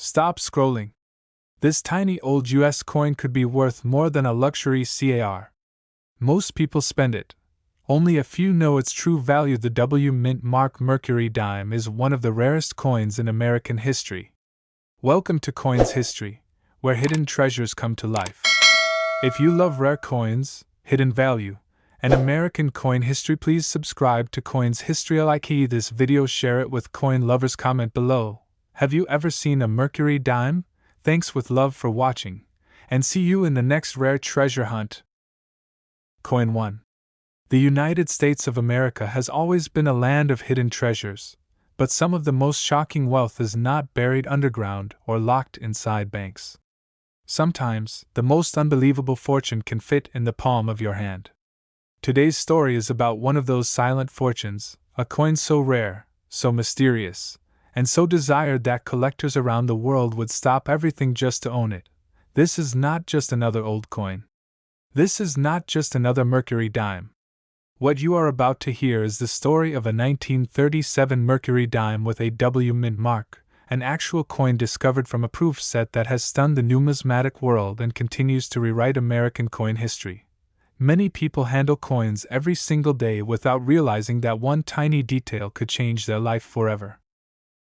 Stop scrolling. This tiny old US coin could be worth more than a luxury car. Most people spend it. Only a few know its true value. The W Mint mark Mercury Dime is one of the rarest coins in American history. Welcome to Coins History, where hidden treasures come to life. If you love rare coins, hidden value, and American coin history, please subscribe to Coins History. Like this video, share it with coin lovers, comment below. Have you ever seen a Mercury Dime? Thanks with love for watching, and see you in the next rare treasure hunt. Coin 1. The United States of America has always been a land of hidden treasures, but some of the most shocking wealth is not buried underground or locked inside banks. Sometimes, the most unbelievable fortune can fit in the palm of your hand. Today's story is about one of those silent fortunes, a coin so rare, so mysterious, and so desired that collectors around the world would stop everything just to own it. This is not just another old coin. This is not just another Mercury Dime. What you are about to hear is the story of a 1937 Mercury Dime with a W Mint mark, an actual coin discovered from a proof set that has stunned the numismatic world and continues to rewrite American coin history. Many people handle coins every single day without realizing that one tiny detail could change their life forever.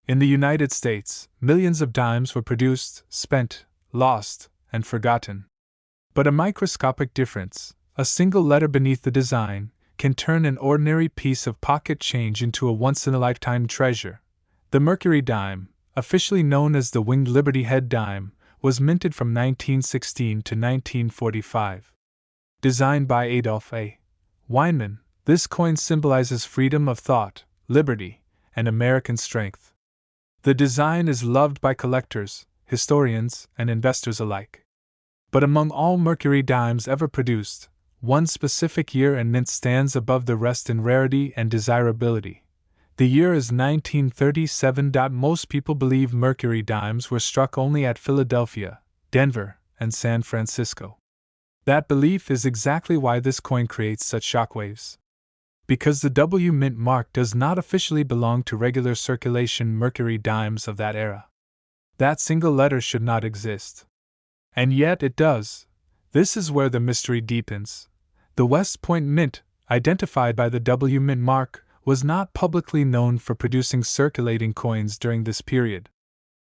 In the United States, millions of dimes were produced, spent, lost, and forgotten. But a microscopic difference, a single letter beneath the design, can turn an ordinary piece of pocket change into a once-in-a-lifetime treasure. The Mercury Dime, officially known as the Winged Liberty Head Dime, was minted from 1916 to 1945. Designed by Adolph A. Weinman, this coin symbolizes freedom of thought, liberty, and American strength. The design is loved by collectors, historians, and investors alike. But among all Mercury Dimes ever produced, one specific year and mint stands above the rest in rarity and desirability. The year is 1937. Most people believe Mercury Dimes were struck only at Philadelphia, Denver, and San Francisco. That belief is exactly why this coin creates such shockwaves. Because the W Mint mark does not officially belong to regular circulation Mercury Dimes of that era. That single letter should not exist. And yet it does. This is where the mystery deepens. The West Point Mint, identified by the W Mint mark, was not publicly known for producing circulating coins during this period.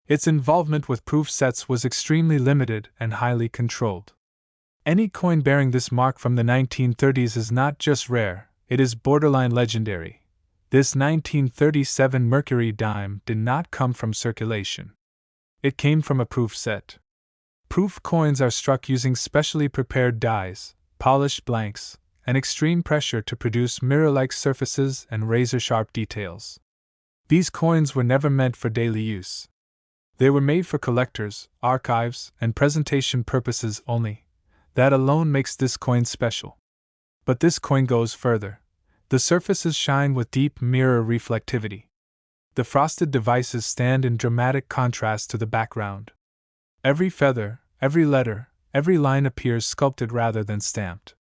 Its involvement with proof sets was extremely limited and highly controlled. Any coin bearing this mark from the 1930s is not just rare, it is borderline legendary. This 1937 Mercury Dime did not come from circulation. It came from a proof set. Proof coins are struck using specially prepared dies, polished blanks, and extreme pressure to produce mirror-like surfaces and razor-sharp details. These coins were never meant for daily use. They were made for collectors, archives, and presentation purposes only. That alone makes this coin special. But this coin goes further. The surfaces shine with deep mirror reflectivity. The frosted devices stand in dramatic contrast to the background. Every feather, every letter, every line appears sculpted rather than stamped.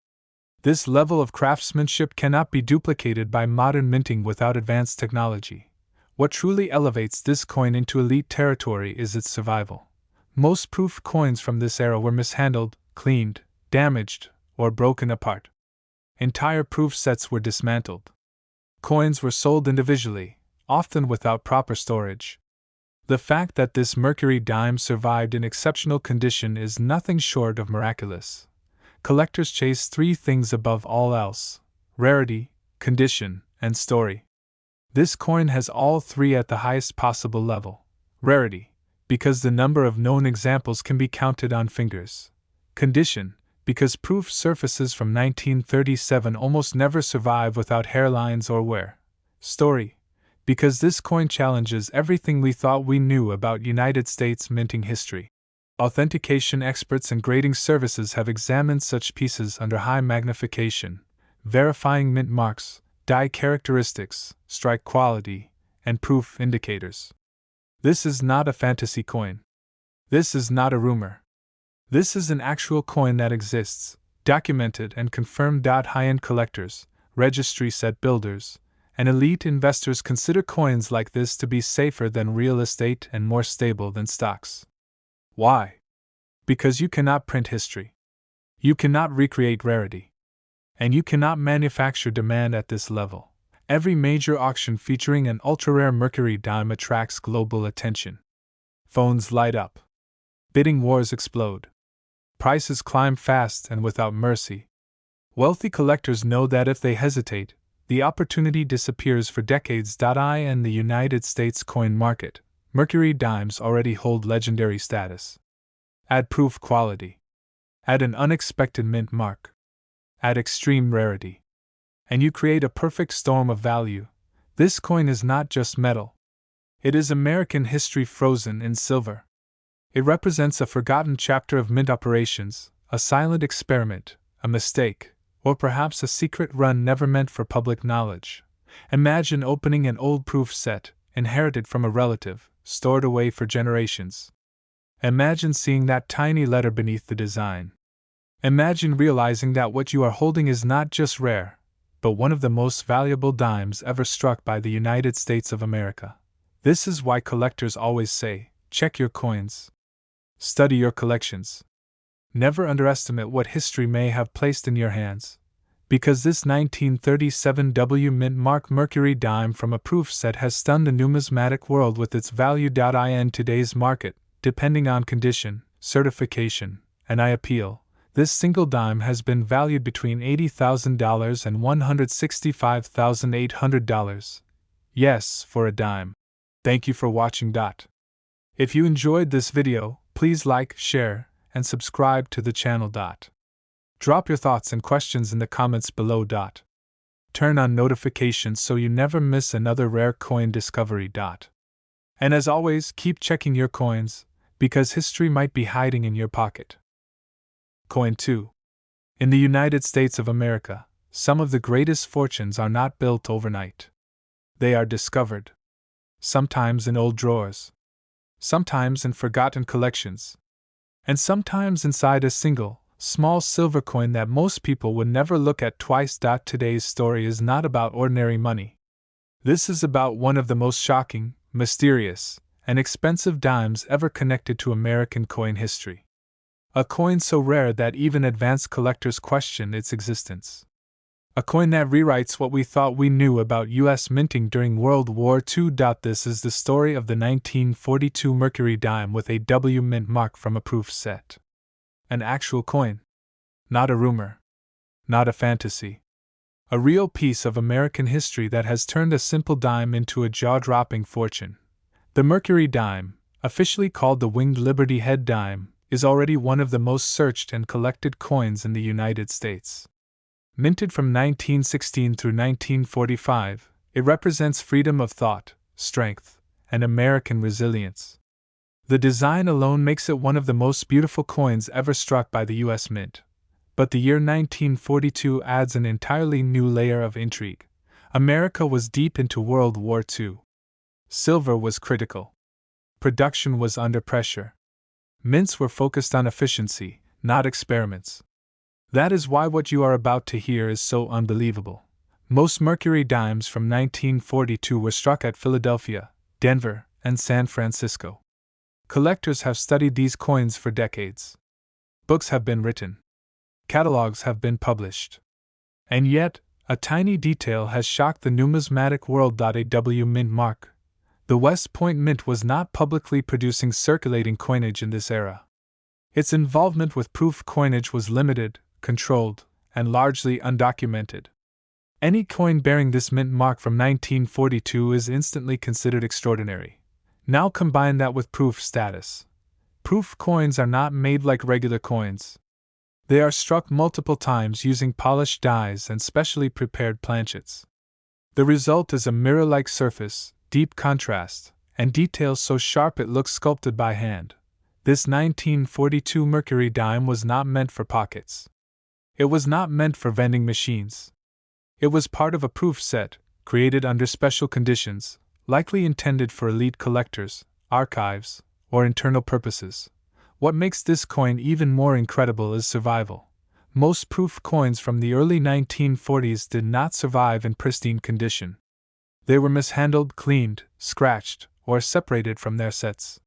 This level of craftsmanship cannot be duplicated by modern minting without advanced technology. What truly elevates this coin into elite territory is its survival. Most proof coins from this era were mishandled, cleaned, damaged, or broken apart. Entire proof sets were dismantled. Coins were sold individually, often without proper storage. The fact that this Mercury Dime survived in exceptional condition is nothing short of miraculous. Collectors chase three things above all else: rarity, condition, and story. This coin has all three at the highest possible level. Rarity, because the number of known examples can be counted on fingers. Condition, because proof surfaces from 1937 almost never survive without hairlines or wear. Story, because this coin challenges everything we thought we knew about United States minting history. Authentication experts and grading services have examined such pieces under high magnification, verifying mint marks, die characteristics, strike quality, and proof indicators. This is not a fantasy coin. This is not a rumor. This is an actual coin that exists, documented and confirmed. High-end collectors, registry set builders, and elite investors consider coins like this to be safer than real estate and more stable than stocks. Why? Because you cannot print history. You cannot recreate rarity. And you cannot manufacture demand at this level. Every major auction featuring an ultra-rare Mercury dime attracts global attention. Phones light up. Bidding wars explode. Prices climb fast and without mercy. Wealthy collectors know that if they hesitate, the opportunity disappears for decades. In the United States coin market, Mercury dimes already hold legendary status. Add proof quality. Add an unexpected mint mark. Add extreme rarity. And you create a perfect storm of value. This coin is not just metal. It is American history frozen in silver. It represents a forgotten chapter of mint operations, a silent experiment, a mistake, or perhaps a secret run never meant for public knowledge. Imagine opening an old proof set, inherited from a relative, stored away for generations. Imagine seeing that tiny letter beneath the design. Imagine realizing that what you are holding is not just rare, but one of the most valuable dimes ever struck by the United States of America. This is why collectors always say, check your coins. Study your collections. Never underestimate what history may have placed in your hands. Because this 1937 W mint mark Mercury dime from a proof set has stunned the numismatic world with its value. In today's market, depending on condition, certification, and I appeal, this single dime has been valued between $80,000 and $165,800. Yes, for a dime. Thank you for watching. If you enjoyed this video, please like, share, and subscribe to the channel. Drop your thoughts and questions in the comments below. Turn on notifications so you never miss another rare coin discovery. And as always, keep checking your coins, because history might be hiding in your pocket. Coin 2. In the United States of America, some of the greatest fortunes are not built overnight. They are discovered. Sometimes in old drawers. Sometimes in forgotten collections. And sometimes inside a single, small silver coin that most people would never look at twice. Today's story is not about ordinary money. This is about one of the most shocking, mysterious, and expensive dimes ever connected to American coin history. A coin so rare that even advanced collectors question its existence. A coin that rewrites what we thought we knew about U.S. minting during World War II. This is the story of the 1942 Mercury dime with a W mint mark from a proof set. An actual coin. Not a rumor. Not a fantasy. A real piece of American history that has turned a simple dime into a jaw-dropping fortune. The Mercury dime, officially called the Winged Liberty Head dime, is already one of the most searched and collected coins in the United States. Minted from 1916 through 1945, it represents freedom of thought, strength, and American resilience. The design alone makes it one of the most beautiful coins ever struck by the U.S. Mint. But the year 1942 adds an entirely new layer of intrigue. America was deep into World War II. Silver was critical. Production was under pressure. Mints were focused on efficiency, not experiments. That is why what you are about to hear is so unbelievable. Most Mercury dimes from 1942 were struck at Philadelphia, Denver, and San Francisco. Collectors have studied these coins for decades. Books have been written. Catalogs have been published. And yet, a tiny detail has shocked the numismatic world. A W mint mark. The West Point Mint was not publicly producing circulating coinage in this era. Its involvement with proof coinage was limited, controlled, and largely undocumented. Any coin bearing this mint mark from 1942 is instantly considered extraordinary. Now combine that with proof status. Proof coins are not made like regular coins. They are struck multiple times using polished dies and specially prepared planchets. The result is a mirror-like surface, deep contrast, and details so sharp it looks sculpted by hand. This 1942 Mercury dime was not meant for pockets. It was not meant for vending machines. It was part of a proof set, created under special conditions, likely intended for elite collectors, archives, or internal purposes. What makes this coin even more incredible is survival. Most proof coins from the early 1940s did not survive in pristine condition. They were mishandled, cleaned, scratched, or separated from their sets.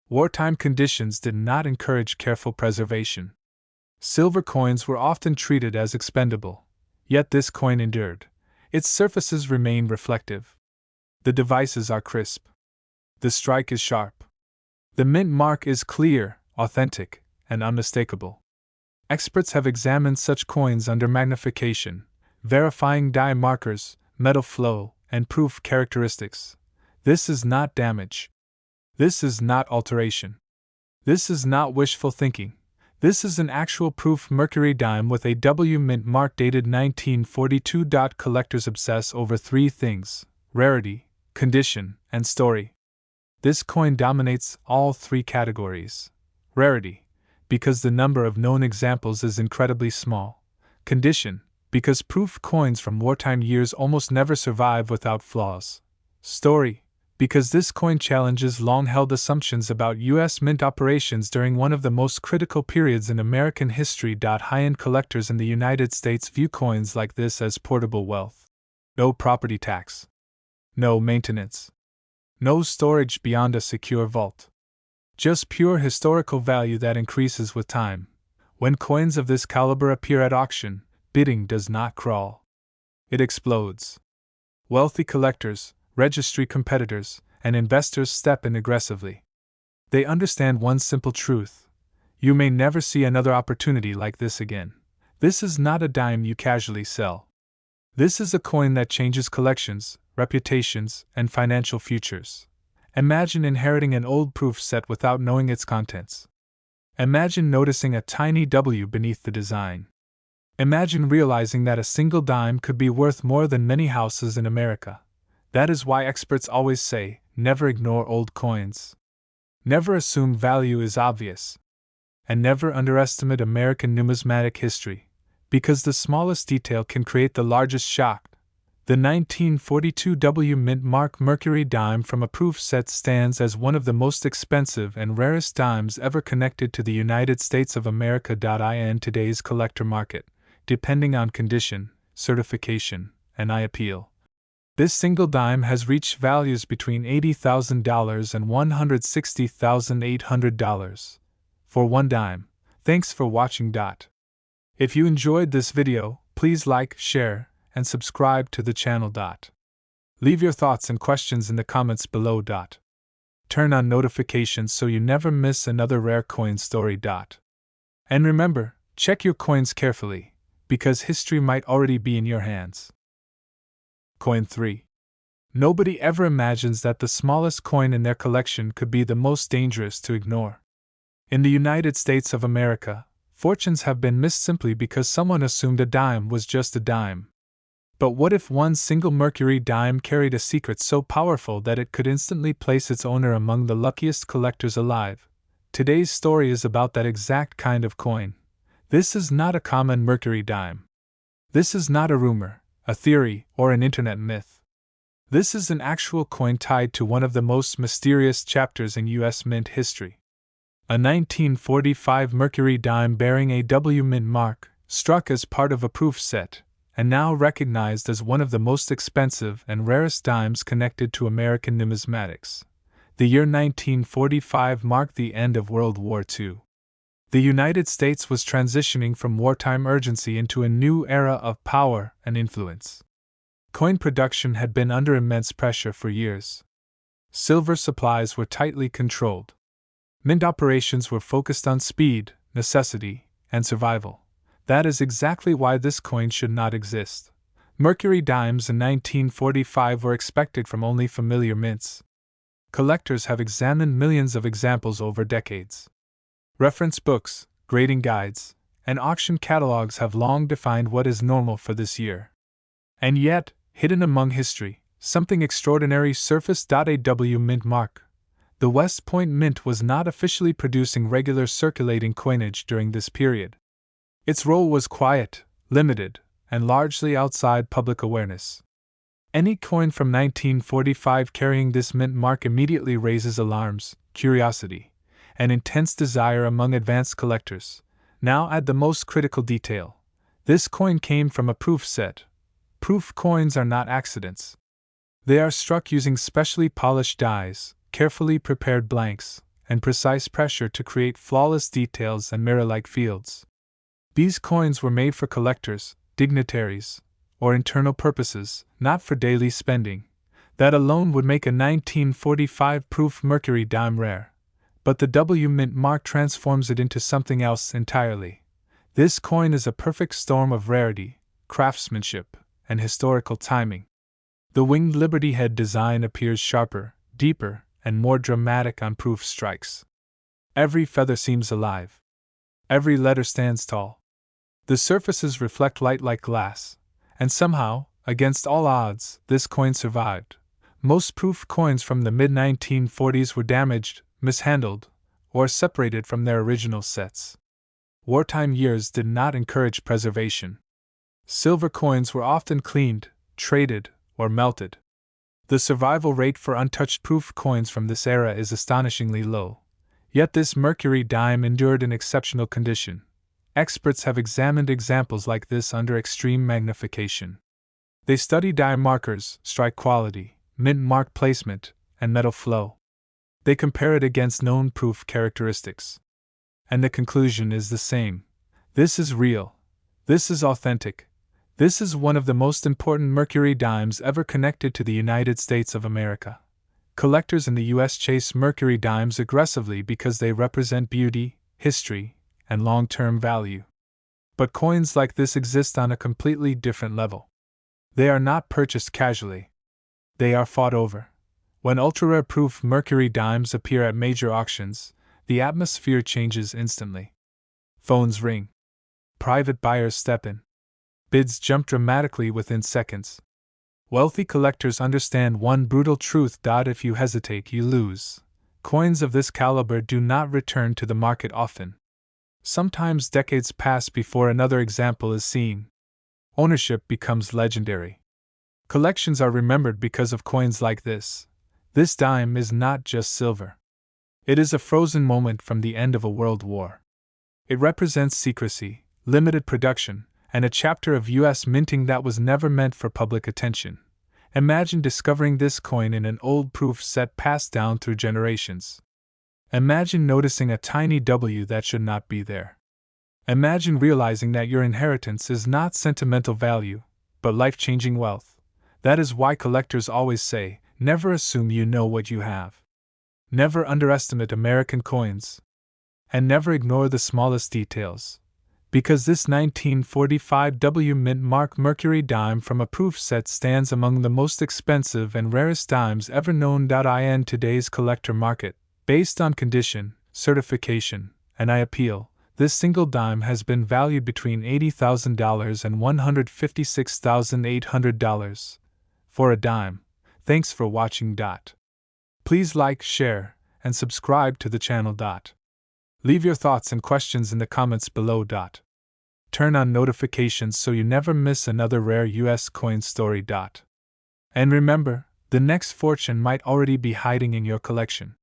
Wartime conditions did not encourage careful preservation. Silver coins were often treated as expendable, yet this coin endured. Its surfaces remain reflective. The devices are crisp. The strike is sharp. The mint mark is clear, authentic, and unmistakable. Experts have examined such coins under magnification, verifying die markers, metal flow, and proof characteristics. This is not damage. This is not alteration. This is not wishful thinking. This is an actual proof Mercury dime with a W mint mark dated 1942. Collectors obsess over three things: rarity, condition, and story. This coin dominates all three categories. Rarity, because the number of known examples is incredibly small. Condition, because proof coins from wartime years almost never survive without flaws. Story, because this coin challenges long-held assumptions about U.S. mint operations during one of the most critical periods in American history. High-end collectors in the United States view coins like this as portable wealth. No property tax. No maintenance. No storage beyond a secure vault. Just pure historical value that increases with time. When coins of this caliber appear at auction, bidding does not crawl. It explodes. Wealthy collectors, registry competitors, and investors step in aggressively. They understand one simple truth: you may never see another opportunity like this again. This is not a dime you casually sell. This is a coin that changes collections, reputations, and financial futures. Imagine inheriting an old proof set without knowing its contents. Imagine noticing a tiny W beneath the design. Imagine realizing that a single dime could be worth more than many houses in America. That is why experts always say, never ignore old coins. Never assume value is obvious. And never underestimate American numismatic history, because the smallest detail can create the largest shock. The 1942 W mint mark Mercury dime from a proof set stands as one of the most expensive and rarest dimes ever connected to the United States of America. In today's collector market, depending on condition, certification, and appeal, this single dime has reached values between $80,000 and $160,800 for one dime. Thanks for watching. If you enjoyed this video, please like, share, and subscribe to the channel. Leave your thoughts and questions in the comments below. Turn on notifications so you never miss another rare coin story. And remember, check your coins carefully, because history might already be in your hands. Coin 3. Nobody ever imagines that the smallest coin in their collection could be the most dangerous to ignore. In the United States of America, fortunes have been missed simply because someone assumed a dime was just a dime. But what if one single Mercury dime carried a secret so powerful that it could instantly place its owner among the luckiest collectors alive? Today's story is about that exact kind of coin. This is not a common Mercury dime. This is not a rumor, a theory, or an internet myth. This is an actual coin tied to one of the most mysterious chapters in U.S. mint history. A 1945 Mercury dime bearing a W mint mark, struck as part of a proof set, and now recognized as one of the most expensive and rarest dimes connected to American numismatics. The year 1945 marked the end of World War II. The United States was transitioning from wartime urgency into a new era of power and influence. Coin production had been under immense pressure for years. Silver supplies were tightly controlled. Mint operations were focused on speed, necessity, and survival. That is exactly why this coin should not exist. Mercury dimes in 1945 were expected from only familiar mints. Collectors have examined millions of examples over decades. Reference books, grading guides, and auction catalogs have long defined what is normal for this year. And yet, hidden among history, something extraordinary surfaced. A W mint mark. The West Point Mint was not officially producing regular circulating coinage during this period. Its role was quiet, limited, and largely outside public awareness. Any coin from 1945 carrying this mint mark immediately raises alarms, curiosity, and intense desire among advanced collectors. Now add the most critical detail. This coin came from a proof set. Proof coins are not accidents. They are struck using specially polished dies, carefully prepared blanks, and precise pressure to create flawless details and mirror-like fields. These coins were made for collectors, dignitaries, or internal purposes, not for daily spending. That alone would make a 1945 proof Mercury dime rare. But the W mint mark transforms it into something else entirely. This coin is a perfect storm of rarity, craftsmanship, and historical timing. The winged Liberty head design appears sharper, deeper, and more dramatic on proof strikes. Every feather seems alive. Every letter stands tall. The surfaces reflect light like glass, and somehow, against all odds, this coin survived. Most proof coins from the mid-1940s were damaged, mishandled, or separated from their original sets. Wartime years did not encourage preservation. Silver coins were often cleaned, traded, or melted. The survival rate for untouched proof coins from this era is astonishingly low. Yet this Mercury dime endured in exceptional condition. Experts have examined examples like this under extreme magnification. They study die markers, strike quality, mint mark placement, and metal flow. They compare it against known proof characteristics. And the conclusion is the same. This is real. This is authentic. This is one of the most important Mercury dimes ever connected to the United States of America. Collectors in the U.S. chase Mercury dimes aggressively because they represent beauty, history, and long-term value. But coins like this exist on a completely different level. They are not purchased casually. They are fought over. When ultra-rare proof Mercury dimes appear at major auctions, the atmosphere changes instantly. Phones ring. Private buyers step in. Bids jump dramatically within seconds. Wealthy collectors understand one brutal truth: if you hesitate, you lose. Coins of this caliber do not return to the market often. Sometimes decades pass before another example is seen. Ownership becomes legendary. Collections are remembered because of coins like this. This dime is not just silver. It is a frozen moment from the end of a world war. It represents secrecy, limited production, and a chapter of U.S. minting that was never meant for public attention. Imagine discovering this coin in an old proof set passed down through generations. Imagine noticing a tiny W that should not be there. Imagine realizing that your inheritance is not sentimental value, but life-changing wealth. That is why collectors always say, never assume you know what you have. Never underestimate American coins. And never ignore the smallest details. Because this 1945 W mint mark Mercury dime from a proof set stands among the most expensive and rarest dimes ever known. In today's collector market, based on condition, certification, and I appeal, this single dime has been valued between $80,000 and $156,800 for a dime. Thanks for watching. Please like, share, and subscribe to the channel. Leave your thoughts and questions in the comments below. Turn on notifications so you never miss another rare US coin story. And remember, the next fortune might already be hiding in your collection.